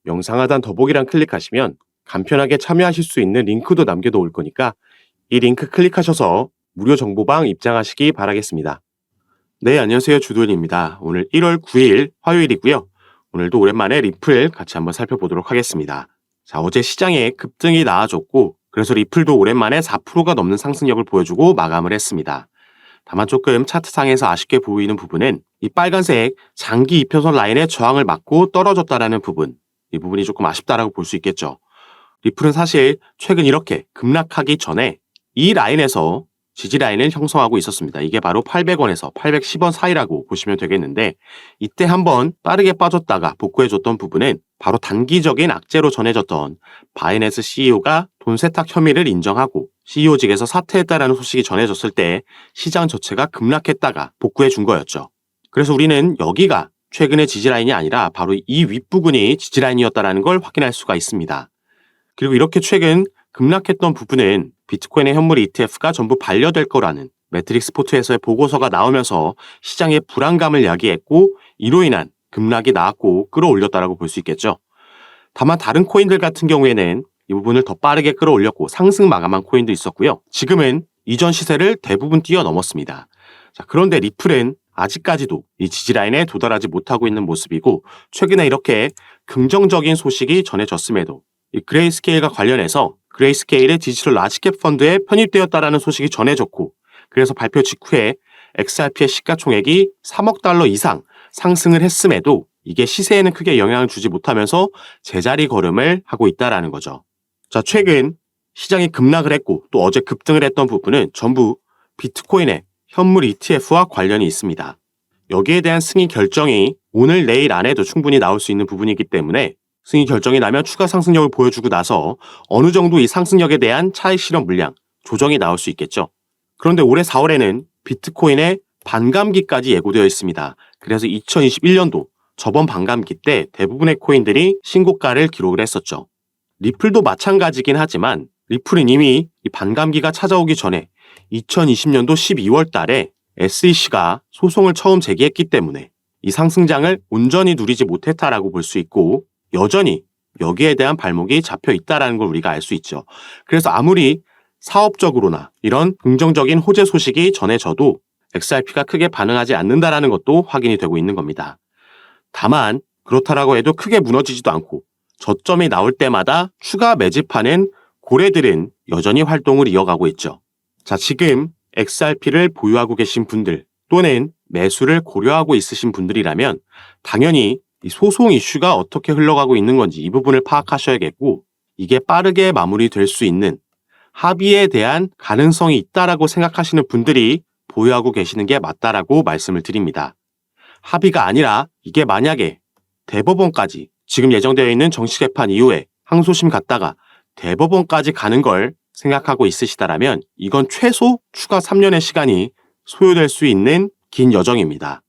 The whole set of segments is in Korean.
영상 하단 더보기란 클릭하시면 간편하게 참여하실 수 있는 링크도 남겨놓을 거니까 이 링크 클릭하셔서 무료 정보방 입장하시기 바라겠습니다. 네, 안녕하세요. 주돈입니다. 오늘 1월 9일 화요일이고요. 오늘도 오랜만에 리플 같이 한번 살펴보도록 하겠습니다. 자, 어제 시장에 급등이 나와줬고 그래서 리플도 오랜만에 4%가 넘는 상승력을 보여주고 마감을 했습니다. 다만 조금 차트상에서 아쉽게 보이는 부분은 이 빨간색 장기 이평선 라인의 저항을 맞고 떨어졌다라는 부분, 이 부분이 조금 아쉽다라고 볼 수 있겠죠. 리플은 사실 최근 이렇게 급락하기 전에 이 라인에서 지지 라인을 형성하고 있었습니다. 이게 바로 800원에서 810원 사이라고 보시면 되겠는데, 이때 한번 빠르게 빠졌다가 복구해줬던 부분은 바로 단기적인 악재로 전해졌던 바이낸스 CEO가 돈 세탁 혐의를 인정하고 CEO직에서 사퇴했다라는 소식이 전해졌을 때 시장 자체가 급락했다가 복구해준 거였죠. 그래서 우리는 여기가 최근의 지지라인이 아니라 바로 이 윗부분이 지지라인이었다는 걸 확인할 수가 있습니다. 그리고 이렇게 최근 급락했던 부분은 비트코인의 현물 ETF가 전부 반려될 거라는 매트릭스 포트에서의 보고서가 나오면서 시장의 불안감을 야기했고 이로 인한 급락이 나왔고 끌어올렸다라고 볼 수 있겠죠. 다만 다른 코인들 같은 경우에는 이 부분을 더 빠르게 끌어올렸고 상승 마감한 코인도 있었고요. 지금은 이전 시세를 대부분 뛰어넘었습니다. 자, 그런데 리플은 아직까지도 이 지지라인에 도달하지 못하고 있는 모습이고 최근에 이렇게 긍정적인 소식이 전해졌음에도 이 그레이스케일과 관련해서 그레이스케일의 디지털 라지캡 펀드에 편입되었다라는 소식이 전해졌고 그래서 발표 직후에 XRP의 시가총액이 3억 달러 이상 상승을 했음에도 이게 시세에는 크게 영향을 주지 못하면서 제자리 걸음을 하고 있다라는 거죠. 자, 최근 시장이 급락을 했고 또 어제 급등을 했던 부분은 전부 비트코인의 현물 ETF와 관련이 있습니다. 여기에 대한 승인 결정이 오늘 내일 안에도 충분히 나올 수 있는 부분이기 때문에 승인 결정이 나면 추가 상승력을 보여주고 나서 어느 정도 이 상승력에 대한 차익 실현 물량 조정이 나올 수 있겠죠. 그런데 올해 4월에는 비트코인의 반감기까지 예고되어 있습니다. 그래서 2021년도 저번 반감기 때 대부분의 코인들이 신고가를 기록을 했었죠. 리플도 마찬가지긴 하지만 리플은 이미 이 반감기가 찾아오기 전에 2020년도 12월 달에 SEC가 소송을 처음 제기했기 때문에 이 상승장을 온전히 누리지 못했다라고 볼 수 있고 여전히 여기에 대한 발목이 잡혀 있다는 걸 우리가 알 수 있죠. 그래서 아무리 사업적으로나 이런 긍정적인 호재 소식이 전해져도 XRP가 크게 반응하지 않는다는 것도 확인이 되고 있는 겁니다. 다만 그렇다라고 해도 크게 무너지지도 않고 저점이 나올 때마다 추가 매집하는 고래들은 여전히 활동을 이어가고 있죠. 자, 지금 XRP를 보유하고 계신 분들 또는 매수를 고려하고 있으신 분들이라면 당연히 이 소송 이슈가 어떻게 흘러가고 있는 건지 이 부분을 파악하셔야겠고 이게 빠르게 마무리될 수 있는 합의에 대한 가능성이 있다라고 생각하시는 분들이 보유하고 계시는 게 맞다라고 말씀을 드립니다. 합의가 아니라 이게 만약에 대법원까지 지금 예정되어 있는 정식 재판 이후에 항소심 갔다가 대법원까지 가는 걸 생각하고 있으시다라면 이건 최소 추가 3년의 시간이 소요될 수 있는 긴 여정입니다.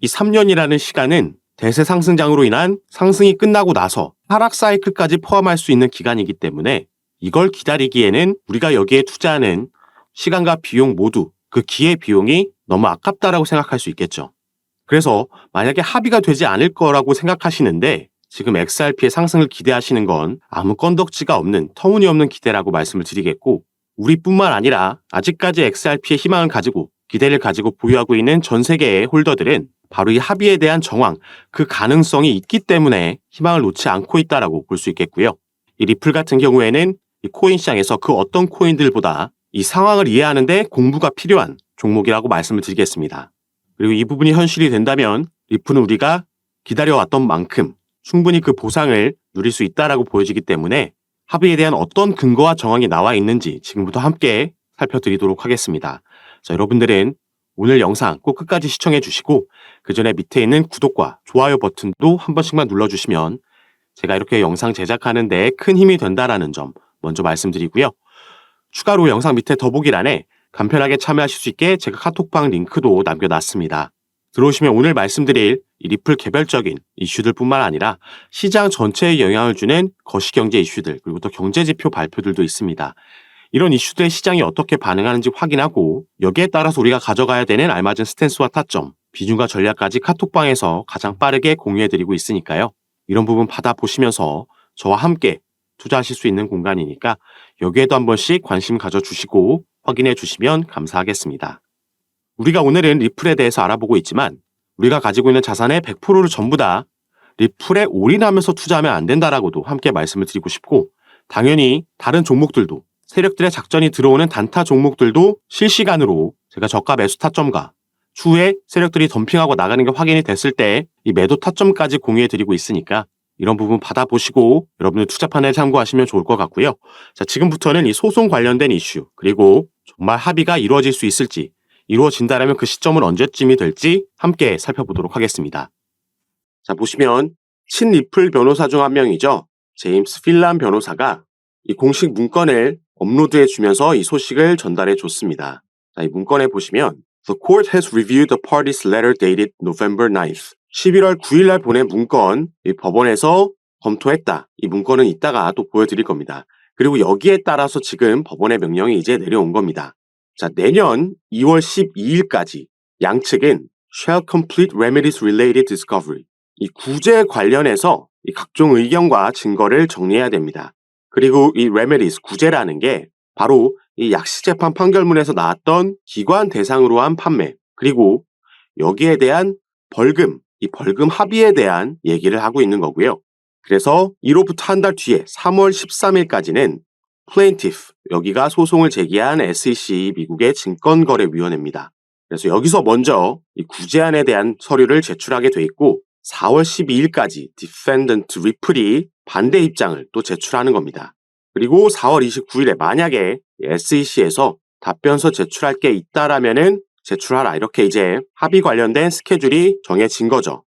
이 3년이라는 시간은 대세 상승장으로 인한 상승이 끝나고 나서 하락 사이클까지 포함할 수 있는 기간이기 때문에 이걸 기다리기에는 우리가 여기에 투자하는 시간과 비용 모두 그 기회 비용이 너무 아깝다라고 생각할 수 있겠죠. 그래서 만약에 합의가 되지 않을 거라고 생각하시는데 지금 XRP의 상승을 기대하시는 건 아무 건덕지가 없는 터무니없는 기대라고 말씀을 드리겠고 우리뿐만 아니라 아직까지 XRP의 희망을 가지고 기대를 가지고 보유하고 있는 전 세계의 홀더들은 바로 이 합의에 대한 정황, 그 가능성이 있기 때문에 희망을 놓지 않고 있다라고 볼 수 있겠고요. 이 리플 같은 경우에는 이 코인 시장에서 그 어떤 코인들보다 이 상황을 이해하는데 공부가 필요한 종목이라고 말씀을 드리겠습니다. 그리고 이 부분이 현실이 된다면 리플은 우리가 기다려왔던 만큼 충분히 그 보상을 누릴 수 있다라고 보여지기 때문에 합의에 대한 어떤 근거와 정황이 나와 있는지 지금부터 함께 살펴드리도록 하겠습니다. 자, 여러분들은 오늘 영상 꼭 끝까지 시청해 주시고 그 전에 밑에 있는 구독과 좋아요 버튼도 한 번씩만 눌러주시면 제가 이렇게 영상 제작하는 데 큰 힘이 된다라는 점 먼저 말씀드리고요. 추가로 영상 밑에 더보기란에 간편하게 참여하실 수 있게 제가 카톡방 링크도 남겨놨습니다. 들어오시면 오늘 말씀드릴 이 리플 개별적인 이슈들뿐만 아니라 시장 전체에 영향을 주는 거시경제 이슈들 그리고 또 경제지표 발표들도 있습니다. 이런 이슈들의 시장이 어떻게 반응하는지 확인하고 여기에 따라서 우리가 가져가야 되는 알맞은 스탠스와 타점, 비중과 전략까지 카톡방에서 가장 빠르게 공유해드리고 있으니까요. 이런 부분 받아보시면서 저와 함께 투자하실 수 있는 공간이니까 여기에도 한 번씩 관심 가져주시고 확인해 주시면 감사하겠습니다. 우리가 오늘은 리플에 대해서 알아보고 있지만 우리가 가지고 있는 자산의 100%를 전부 다 리플에 올인하면서 투자하면 안 된다라고도 함께 말씀을 드리고 싶고, 당연히 다른 종목들도, 세력들의 작전이 들어오는 단타 종목들도 실시간으로 제가 저가 매수 타점과 추후에 세력들이 덤핑하고 나가는 게 확인이 됐을 때 이 매도 타점까지 공유해 드리고 있으니까 이런 부분 받아보시고 여러분들 투자 판단에 참고하시면 좋을 것 같고요. 자, 지금부터는 이 소송 관련된 이슈, 그리고 정말 합의가 이루어질 수 있을지, 이루어진다면 그 시점은 언제쯤이 될지 함께 살펴보도록 하겠습니다. 자, 보시면 친리플 변호사 중 한 명이죠. 제임스 필란 변호사가 이 공식 문건을 업로드해 주면서 이 소식을 전달해 줬습니다. 자, 이 문건에 보시면 The court has reviewed the party's letter dated November 9th. 11월 9일 날 보낸 문건, 이 법원에서 검토했다. 이 문건은 이따가 또 보여드릴 겁니다. 그리고 여기에 따라서 지금 법원의 명령이 이제 내려온 겁니다. 자, 내년 2월 12일까지 양측은 shall complete remedies related discovery. 이 구제 관련해서 이 각종 의견과 증거를 정리해야 됩니다. 그리고 이 remedies, 구제라는 게 바로 이 약식재판 판결문에서 나왔던 기관 대상으로 한 판매, 그리고 여기에 대한 벌금, 이 벌금 합의에 대한 얘기를 하고 있는 거고요. 그래서 이로부터 한 달 뒤에 3월 13일까지는 plaintiff, 여기가 소송을 제기한 SEC 미국의 증권거래위원회입니다. 그래서 여기서 먼저 이 구제안에 대한 서류를 제출하게 돼 있고 4월 12일까지 defendant 리플이 반대 입장을 또 제출하는 겁니다. 그리고 4월 29일에 만약에 SEC에서 답변서 제출할 게 있다라면은 제출하라, 이렇게 이제 합의 관련된 스케줄이 정해진 거죠.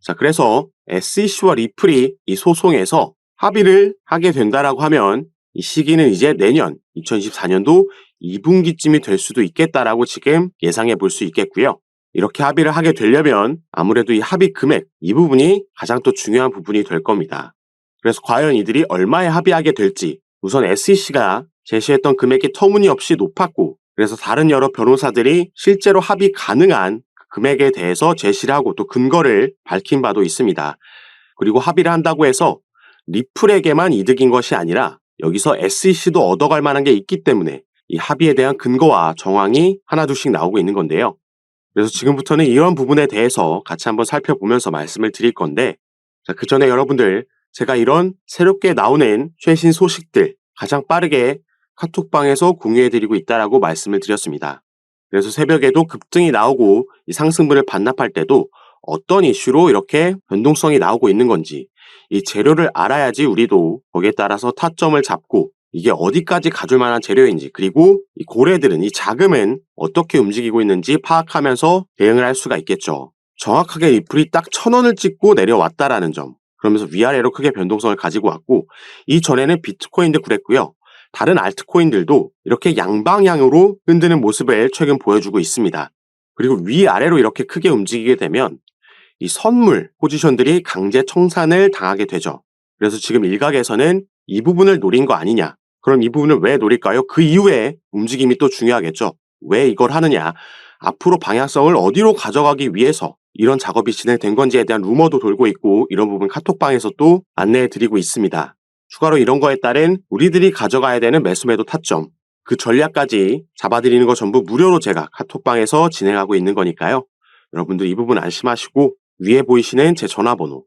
자, 그래서 SEC와 리플이 이 소송에서 합의를 하게 된다라고 하면 이 시기는 이제 내년 2024년도 2분기쯤이 될 수도 있겠다라고 지금 예상해 볼 수 있겠고요. 이렇게 합의를 하게 되려면 아무래도 이 합의 금액, 이 부분이 가장 또 중요한 부분이 될 겁니다. 그래서 과연 이들이 얼마에 합의하게 될지, 우선 SEC가 제시했던 금액이 터무니없이 높았고, 그래서 다른 여러 변호사들이 실제로 합의 가능한 금액에 대해서 제시를 하고 또 근거를 밝힌 바도 있습니다. 그리고 합의를 한다고 해서 리플에게만 이득인 것이 아니라 여기서 SEC도 얻어갈 만한 게 있기 때문에 이 합의에 대한 근거와 정황이 하나둘씩 나오고 있는 건데요. 그래서 지금부터는 이런 부분에 대해서 같이 한번 살펴보면서 말씀을 드릴 건데, 자, 그 전에 여러분들, 제가 이런 새롭게 나오는 최신 소식들 가장 빠르게 카톡방에서 공유해드리고 있다라고 말씀을 드렸습니다. 그래서 새벽에도 급등이 나오고 이 상승분을 반납할 때도 어떤 이슈로 이렇게 변동성이 나오고 있는 건지, 이 재료를 알아야지 우리도 거기에 따라서 타점을 잡고 이게 어디까지 가줄 만한 재료인지, 그리고 이 고래들은, 이 자금은 어떻게 움직이고 있는지 파악하면서 대응을 할 수가 있겠죠. 정확하게 리플이 딱 1,000원을 찍고 내려왔다라는 점, 그러면서 위아래로 크게 변동성을 가지고 왔고, 이전에는 비트코인도 그랬고요. 다른 알트코인들도 이렇게 양방향으로 흔드는 모습을 최근 보여주고 있습니다. 그리고 위아래로 이렇게 크게 움직이게 되면 이 선물 포지션들이 강제 청산을 당하게 되죠. 그래서 지금 일각에서는 이 부분을 노린 거 아니냐. 그럼 이 부분을 왜 노릴까요? 그 이후에 움직임이 또 중요하겠죠. 왜 이걸 하느냐. 앞으로 방향성을 어디로 가져가기 위해서 이런 작업이 진행된 건지에 대한 루머도 돌고 있고, 이런 부분 카톡방에서 또 안내해 드리고 있습니다. 추가로 이런 거에 따른 우리들이 가져가야 되는 매수매도 타점, 그 전략까지 잡아드리는 거 전부 무료로 제가 카톡방에서 진행하고 있는 거니까요. 여러분들 이 부분 안심하시고 위에 보이시는 제 전화번호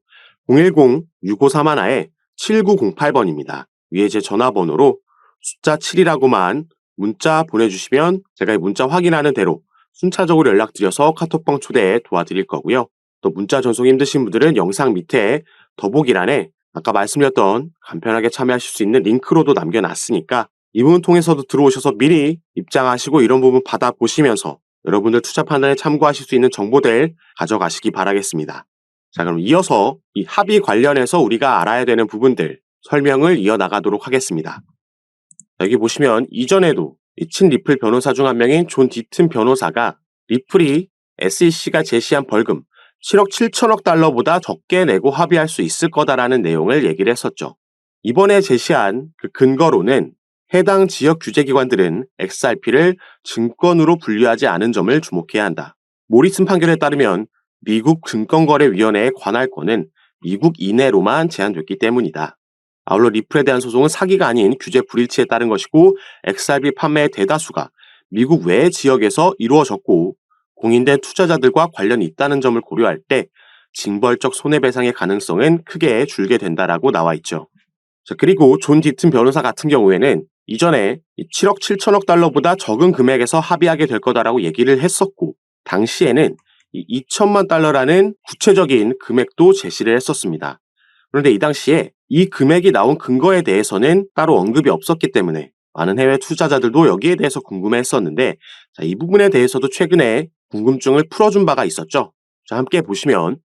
010-6531-7908번입니다. 위에 제 전화번호로 숫자 7이라고만 문자 보내주시면 제가 이 문자 확인하는 대로 순차적으로 연락드려서 카톡방 초대에 도와드릴 거고요. 또 문자 전송 힘드신 분들은 영상 밑에 더보기란에 아까 말씀드렸던 간편하게 참여하실 수 있는 링크로도 남겨놨으니까 이 부분 통해서도 들어오셔서 미리 입장하시고 이런 부분 받아보시면서 여러분들 투자 판단에 참고하실 수 있는 정보들 가져가시기 바라겠습니다. 자, 그럼 이어서 이 합의 관련해서 우리가 알아야 되는 부분들 설명을 이어나가도록 하겠습니다. 여기 보시면 이전에도 이 친리플 변호사 중 한 명인 존 디튼 변호사가 리플이 SEC가 제시한 벌금 7억 7천억 달러보다 적게 내고 합의할 수 있을 거다라는 내용을 얘기를 했었죠. 이번에 제시한 그 근거로는 해당 지역 규제기관들은 XRP를 증권으로 분류하지 않은 점을 주목해야 한다. 모리슨 판결에 따르면 미국 증권거래위원회의 관할권은 미국 이내로만 제한됐기 때문이다. 아울러 리플에 대한 소송은 사기가 아닌 규제 불일치에 따른 것이고 XRP 판매의 대다수가 미국 외 지역에서 이루어졌고 공인된 투자자들과 관련이 있다는 점을 고려할 때 징벌적 손해배상의 가능성은 크게 줄게 된다라고 나와 있죠. 자, 그리고 존 디튼 변호사 같은 경우에는 이전에 7억 7천억 달러보다 적은 금액에서 합의하게 될 거다라고 얘기를 했었고 당시에는 2천만 달러라는 구체적인 금액도 제시를 했었습니다. 그런데 이 당시에 이 금액이 나온 근거에 대해서는 따로 언급이 없었기 때문에 많은 해외 투자자들도 여기에 대해서 궁금해했었는데 자, 이 부분에 대해서도 최근에 궁금증을 풀어준 바가 있었죠. 자, 함께 보시면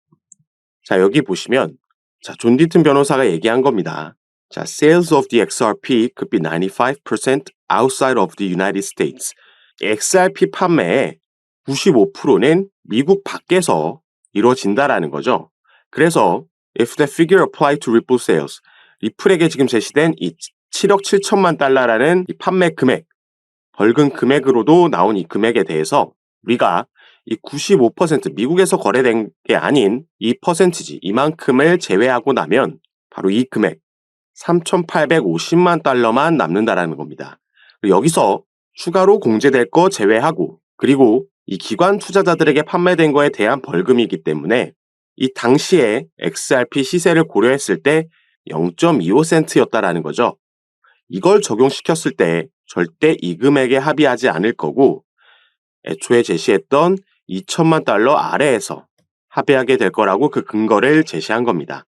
자, 여기 보시면 자, 존 디튼 변호사가 얘기한 겁니다. 자, sales of the XRP could be 95% outside of the United States. XRP 판매의 95%는 미국 밖에서 이루어진다라는 거죠. 그래서 if the figure applied to Ripple sales, 리플에게 지금 제시된 이 7억 7천만 달러라는 이 판매 금액, 벌금 금액으로도 나온 이 금액에 대해서 우리가 이 95% 미국에서 거래된 게 아닌 이 퍼센티지 이만큼을 제외하고 나면 바로 이 금액 3,850만 달러만 남는다라는 겁니다. 여기서 추가로 공제될 거 제외하고 그리고 이 기관 투자자들에게 판매된 거에 대한 벌금이기 때문에 이 당시에 XRP 시세를 고려했을 때 0.25센트였다라는 거죠. 이걸 적용시켰을 때 절대 이 금액에 합의하지 않을 거고 애초에 제시했던 2천만 달러 아래에서 합의하게 될 거라고 그 근거를 제시한 겁니다.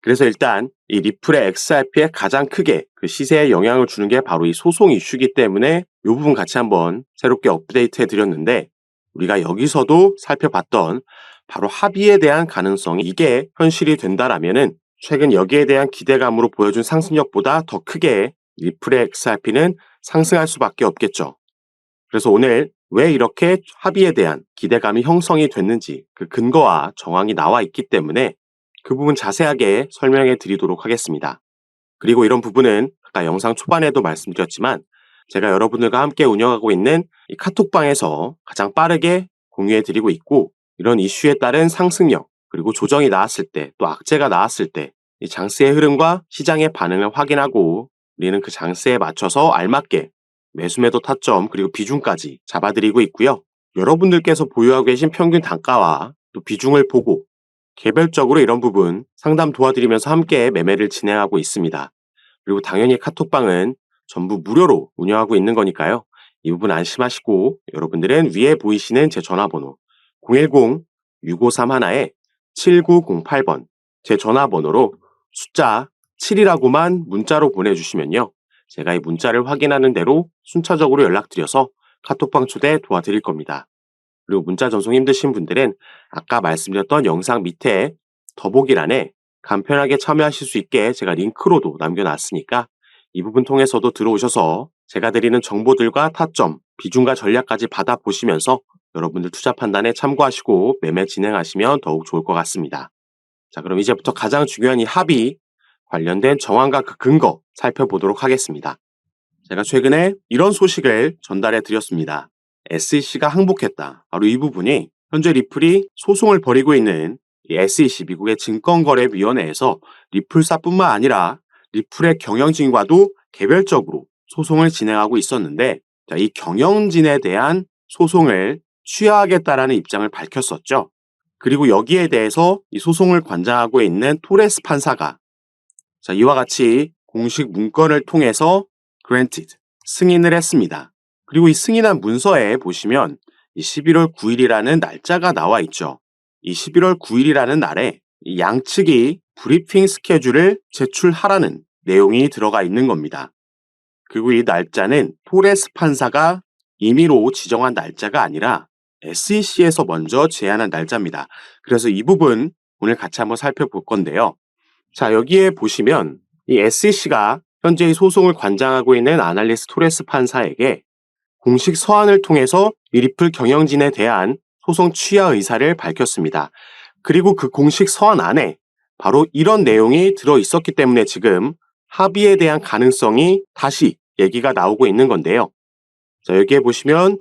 그래서 일단 이 리플의 XRP에 가장 크게 그 시세에 영향을 주는 게 바로 이 소송 이슈이기 때문에 이 부분 같이 한번 새롭게 업데이트 해드렸는데 우리가 여기서도 살펴봤던 바로 합의에 대한 가능성이 이게 현실이 된다라면은 최근 여기에 대한 기대감으로 보여준 상승력보다 더 크게 리플의 XRP는 상승할 수밖에 없겠죠. 그래서 오늘 왜 이렇게 합의에 대한 기대감이 형성이 됐는지 그 근거와 정황이 나와 있기 때문에 그 부분 자세하게 설명해 드리도록 하겠습니다. 그리고 이런 부분은 아까 영상 초반에도 말씀드렸지만 제가 여러분들과 함께 운영하고 있는 이 카톡방에서 가장 빠르게 공유해 드리고 있고 이런 이슈에 따른 상승력 그리고 조정이 나왔을 때 또 악재가 나왔을 때 이 장세의 흐름과 시장의 반응을 확인하고 우리는 그 장세에 맞춰서 알맞게 매수매도 타점 그리고 비중까지 잡아드리고 있고요. 여러분들께서 보유하고 계신 평균 단가와 또 비중을 보고 개별적으로 이런 부분 상담 도와드리면서 함께 매매를 진행하고 있습니다. 그리고 당연히 카톡방은 전부 무료로 운영하고 있는 거니까요. 이 부분 안심하시고 여러분들은 위에 보이시는 제 전화번호 010-6531-7908번 제 전화번호로 숫자 7이라고만 문자로 보내주시면요. 제가 이 문자를 확인하는 대로 순차적으로 연락드려서 카톡방 초대 도와드릴 겁니다. 그리고 문자 전송 힘드신 분들은 아까 말씀드렸던 영상 밑에 더보기란에 간편하게 참여하실 수 있게 제가 링크로도 남겨놨으니까 이 부분 통해서도 들어오셔서 제가 드리는 정보들과 타점, 비중과 전략까지 받아보시면서 여러분들 투자 판단에 참고하시고 매매 진행하시면 더욱 좋을 것 같습니다. 자, 그럼 이제부터 가장 중요한 이 합의 관련된 정황과 그 근거 살펴보도록 하겠습니다. 제가 최근에 이런 소식을 전달해 드렸습니다. SEC가 항복했다. 바로 이 부분이 현재 리플이 소송을 벌이고 있는 이 SEC 미국의 증권거래위원회에서 리플사뿐만 아니라 리플의 경영진과도 개별적으로 소송을 진행하고 있었는데 자, 이 경영진에 대한 소송을 취하하겠다라는 입장을 밝혔었죠. 그리고 여기에 대해서 이 소송을 관장하고 있는 토레스 판사가 자, 이와 같이 공식 문건을 통해서 granted, 승인을 했습니다. 그리고 이 승인한 문서에 보시면 이 11월 9일이라는 날짜가 나와 있죠. 이 11월 9일이라는 날에 이 양측이 브리핑 스케줄을 제출하라는 내용이 들어가 있는 겁니다. 그리고 이 날짜는 토레스 판사가 임의로 지정한 날짜가 아니라 SEC에서 먼저 제안한 날짜입니다. 그래서 이 부분 오늘 같이 한번 살펴볼 건데요. 자, 여기에 보시면 이 SEC가 현재 이 소송을 관장하고 있는 아날리스 토레스 판사에게 공식 서한을 통해서 이 리플 경영진에 대한 소송 취하 의사를 밝혔습니다. 그리고 그 공식 서한 안에 바로 이런 내용이 들어 있었기 때문에 지금 합의에 대한 가능성이 다시 얘기가 나오고 있는 건데요. 자, 여기에 보시면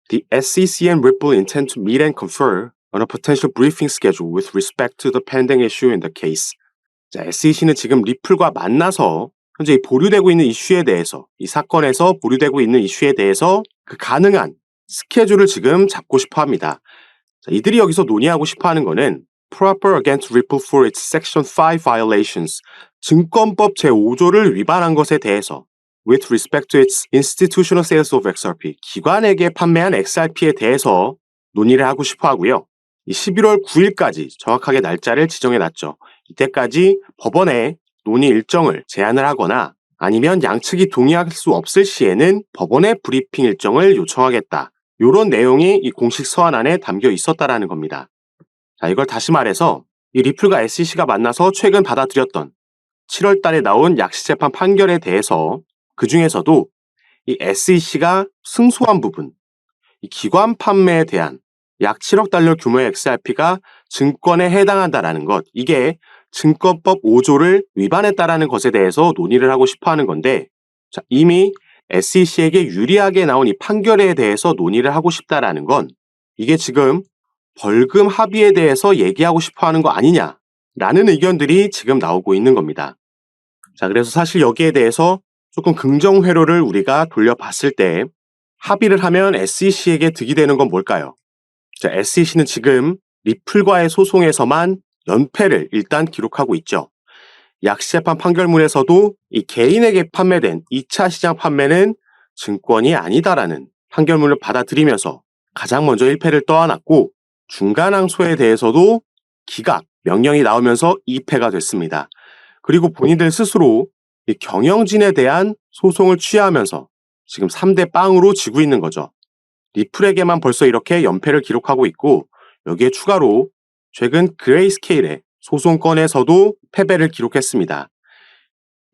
The SEC and Ripple intend to meet and confer on a potential briefing schedule with respect to the pending issue in the case. 자, SEC는 지금 리플과 만나서 현재 이 보류되고 있는 이슈에 대해서, 이 사건에서 보류되고 있는 이슈에 대해서 그 가능한 스케줄을 지금 잡고 싶어 합니다. 자, 이들이 여기서 논의하고 싶어 하는 거는 proper against Ripple for its Section 5 violations, 증권법 제5조를 위반한 것에 대해서 with respect to its institutional sales of XRP, 기관에게 판매한 XRP에 대해서 논의를 하고 싶어 하고요. 이 11월 9일까지 정확하게 날짜를 지정해 놨죠. 이때까지 법원에 논의 일정을 제안을 하거나 아니면 양측이 동의할 수 없을 시에는 법원의 브리핑 일정을 요청하겠다. 이런 내용이 이 공식 서한안에 담겨 있었다라는 겁니다. 자, 이걸 다시 말해서 이 리플과 SEC가 만나서 최근 받아들였던 7월 달에 나온 약식재판 판결에 대해서 그 중에서도 이 SEC가 승소한 부분, 이 기관 판매에 대한 약 7억 달러 규모의 XRP가 증권에 해당한다라는 것, 이게 증권법 5조를 위반했다라는 것에 대해서 논의를 하고 싶어 하는 건데, 자, 이미 SEC에게 유리하게 나온 이 판결에 대해서 논의를 하고 싶다라는 건 이게 지금 벌금 합의에 대해서 얘기하고 싶어 하는 거 아니냐라는 의견들이 지금 나오고 있는 겁니다. 자, 그래서 사실 여기에 대해서 조금 긍정 회로를 우리가 돌려봤을 때 합의를 하면 SEC에게 득이 되는 건 뭘까요? 자, SEC는 지금 리플과의 소송에서만 연패를 일단 기록하고 있죠. 약식재판 판결문에서도 이 개인에게 판매된 2차 시장 판매는 증권이 아니다라는 판결문을 받아들이면서 가장 먼저 1패를 떠안았고, 중간 항소에 대해서도 기각, 명령이 나오면서 2패가 됐습니다. 그리고 본인들 스스로 이 경영진에 대한 소송을 취하하면서 지금 3대 빵으로 지고 있는 거죠. 리플에게만 벌써 이렇게 연패를 기록하고 있고, 여기에 추가로 최근 그레이스케일의 소송건에서도 패배를 기록했습니다.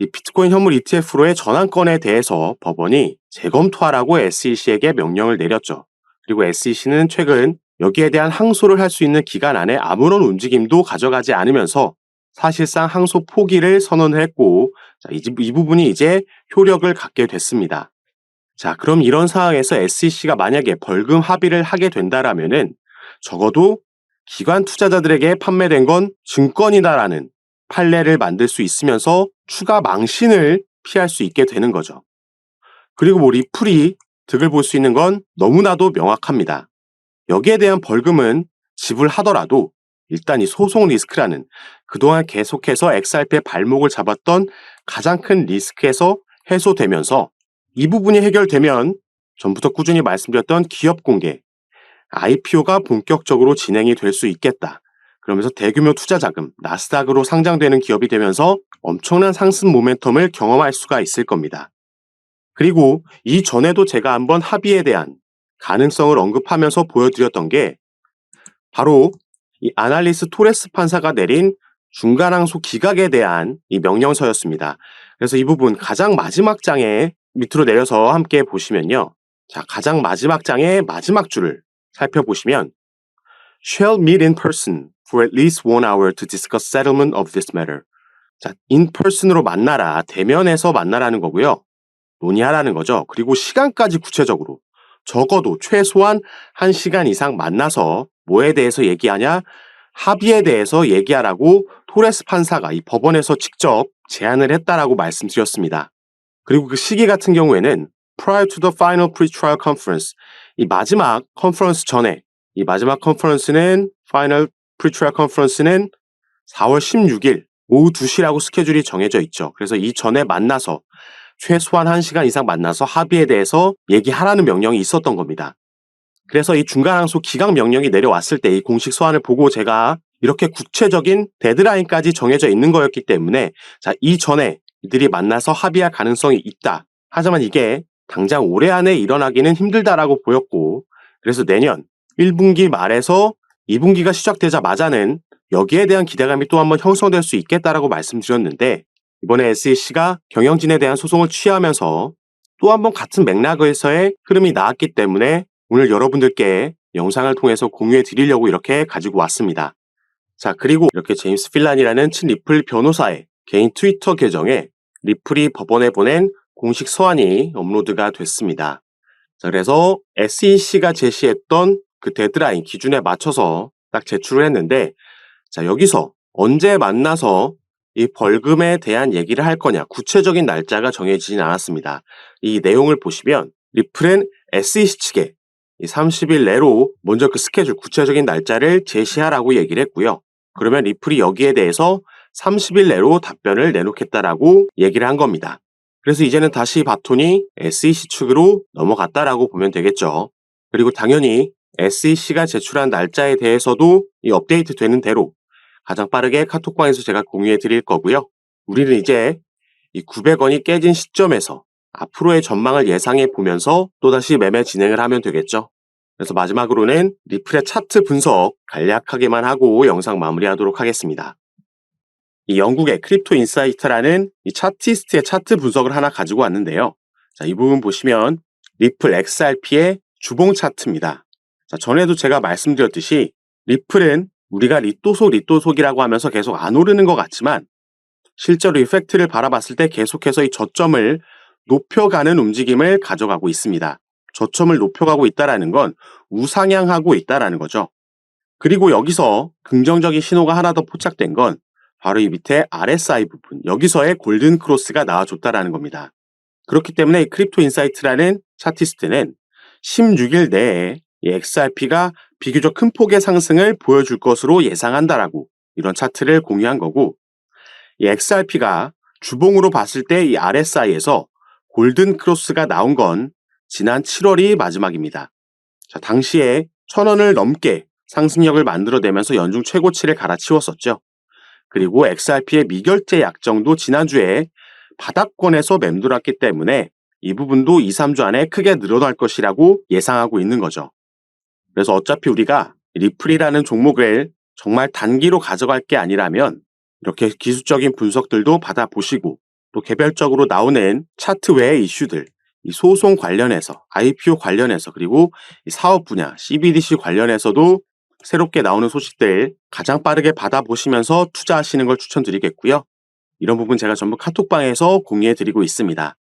이 비트코인 현물 ETF로의 전환건에 대해서 법원이 재검토하라고 SEC에게 명령을 내렸죠. 그리고 SEC는 최근 여기에 대한 항소를 할 수 있는 기간 안에 아무런 움직임도 가져가지 않으면서 사실상 항소 포기를 선언했고, 자, 이 부분이 이제 효력을 갖게 됐습니다. 자, 그럼 이런 상황에서 SEC가 만약에 벌금 합의를 하게 된다라면은 적어도 기관 투자자들에게 판매된 건 증권이다라는 판례를 만들 수 있으면서 추가 망신을 피할 수 있게 되는 거죠. 그리고 뭐 리플이 득을 볼 수 있는 건 너무나도 명확합니다. 여기에 대한 벌금은 지불하더라도 일단 이 소송 리스크라는 그동안 계속해서 XRP의 발목을 잡았던 가장 큰 리스크에서 해소되면서 이 부분이 해결되면 전부터 꾸준히 말씀드렸던 기업 공개, IPO가 본격적으로 진행이 될 수 있겠다. 그러면서 대규모 투자 자금, 나스닥으로 상장되는 기업이 되면서 엄청난 상승 모멘텀을 경험할 수가 있을 겁니다. 그리고 이전에도 제가 한번 합의에 대한 가능성을 언급하면서 보여드렸던 게 바로 이 아날리스 토레스 판사가 내린 중간항소 기각에 대한 이 명령서였습니다. 그래서 이 부분 가장 마지막 장에 밑으로 내려서 함께 보시면요. 자, 가장 마지막 장의 마지막 줄을 살펴보시면 shall meet in person for at least 1 hour to discuss settlement of this matter. 자, in person으로 만나라, 대면에서 만나라는 거고요. 논의하라는 거죠. 그리고 시간까지 구체적으로 적어도 최소한 1시간 이상 만나서 뭐에 대해서 얘기하냐? 합의에 대해서 얘기하라고 토레스 판사가 이 법원에서 직접 제안을 했다라고 말씀드렸습니다. 그리고 그 시기 같은 경우에는 prior to the final pre-trial conference, 이 마지막 컨퍼런스 전에, 이 마지막 컨퍼런스는 final pre-trial conference는 4월 16일 오후 2시라고 스케줄이 정해져 있죠. 그래서 이 전에 만나서 최소한 1시간 이상 만나서 합의에 대해서 얘기하라는 명령이 있었던 겁니다. 그래서 이 중간항소 기각 명령이 내려왔을 때 이 공식 서한을 보고 제가 이렇게 구체적인 데드라인까지 정해져 있는 거였기 때문에 자, 이전에 이들이 만나서 합의할 가능성이 있다. 하지만 이게 당장 올해 안에 일어나기는 힘들다라고 보였고, 그래서 내년 1분기 말에서 2분기가 시작되자마자는 여기에 대한 기대감이 또 한번 형성될 수 있겠다라고 말씀드렸는데, 이번에 SEC가 경영진에 대한 소송을 취하면서 또 한번 같은 맥락에서의 흐름이 나왔기 때문에 오늘 여러분들께 영상을 통해서 공유해 드리려고 이렇게 가지고 왔습니다. 자, 그리고 이렇게 제임스 필란이라는 친리플 변호사의 개인 트위터 계정에 리플이 법원에 보낸 공식 서한이 업로드가 됐습니다. 자, 그래서 SEC가 제시했던 그 데드라인 기준에 맞춰서 딱 제출을 했는데, 자, 여기서 언제 만나서 이 벌금에 대한 얘기를 할 거냐, 구체적인 날짜가 정해지진 않았습니다. 이 내용을 보시면 리플은 SEC 측에 이 30일 내로 먼저 그 스케줄, 구체적인 날짜를 제시하라고 얘기를 했고요. 그러면 리플이 여기에 대해서 30일 내로 답변을 내놓겠다라고 얘기를 한 겁니다. 그래서 이제는 다시 바톤이 SEC 측으로 넘어갔다라고 보면 되겠죠. 그리고 당연히 SEC가 제출한 날짜에 대해서도 이 업데이트 되는 대로 가장 빠르게 카톡방에서 제가 공유해 드릴 거고요. 우리는 이제 이 900원이 깨진 시점에서 앞으로의 전망을 예상해 보면서 또다시 매매 진행을 하면 되겠죠. 그래서 마지막으로는 리플의 차트 분석 간략하게만 하고 영상 마무리하도록 하겠습니다. 이 영국의 크립토 인사이트라는 이 차티스트의 차트 분석을 하나 가지고 왔는데요. 자, 이 부분 보시면 리플 XRP의 주봉 차트입니다. 자, 전에도 제가 말씀드렸듯이 리플은 우리가 리또속이라고 하면서 계속 안 오르는 것 같지만 실제로 이 팩트를 바라봤을 때 계속해서 이 저점을 높여가는 움직임을 가져가고 있습니다. 저점을 높여가고 있다는 건 우상향하고 있다는 거죠. 그리고 여기서 긍정적인 신호가 하나 더 포착된 건 바로 이 밑에 RSI 부분, 여기서의 골든 크로스가 나와줬다는 겁니다. 그렇기 때문에 이 크립토 인사이트라는 차티스트는 16일 내에 이 XRP가 비교적 큰 폭의 상승을 보여줄 것으로 예상한다라고 이런 차트를 공유한 거고, 이 XRP가 주봉으로 봤을 때 이 RSI에서 골든 크로스가 나온 건 지난 7월이 마지막입니다. 자, 당시에 1,000원을 넘게 상승력을 만들어내면서 연중 최고치를 갈아치웠었죠. 그리고 XRP의 미결제 약정도 지난주에 바닥권에서 맴돌았기 때문에 이 부분도 2, 3주 안에 크게 늘어날 것이라고 예상하고 있는 거죠. 그래서 어차피 우리가 리플이라는 종목을 정말 단기로 가져갈 게 아니라면 이렇게 기술적인 분석들도 받아보시고 또 개별적으로 나오는 차트 외의 이슈들, 이 소송 관련해서, IPO 관련해서, 그리고 이 사업 분야, CBDC 관련해서도 새롭게 나오는 소식들 가장 빠르게 받아보시면서 투자하시는 걸 추천드리겠고요. 이런 부분 제가 전부 카톡방에서 공유해드리고 있습니다.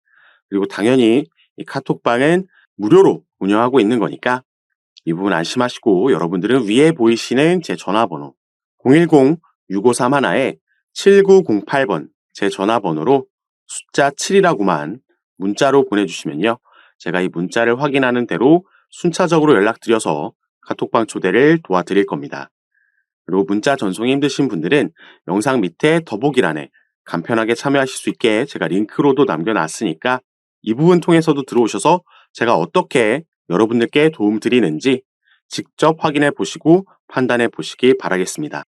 그리고 당연히 이 카톡방은 무료로 운영하고 있는 거니까 이 부분 안심하시고 여러분들은 위에 보이시는 제 전화번호 010-6531-7908번 제 전화번호로 숫자 7이라고만 문자로 보내주시면요. 제가 이 문자를 확인하는 대로 순차적으로 연락드려서 카톡방 초대를 도와드릴 겁니다. 그리고 문자 전송이 힘드신 분들은 영상 밑에 더보기란에 간편하게 참여하실 수 있게 제가 링크로도 남겨놨으니까 이 부분 통해서도 들어오셔서 제가 어떻게 여러분들께 도움 드리는지 직접 확인해 보시고 판단해 보시기 바라겠습니다.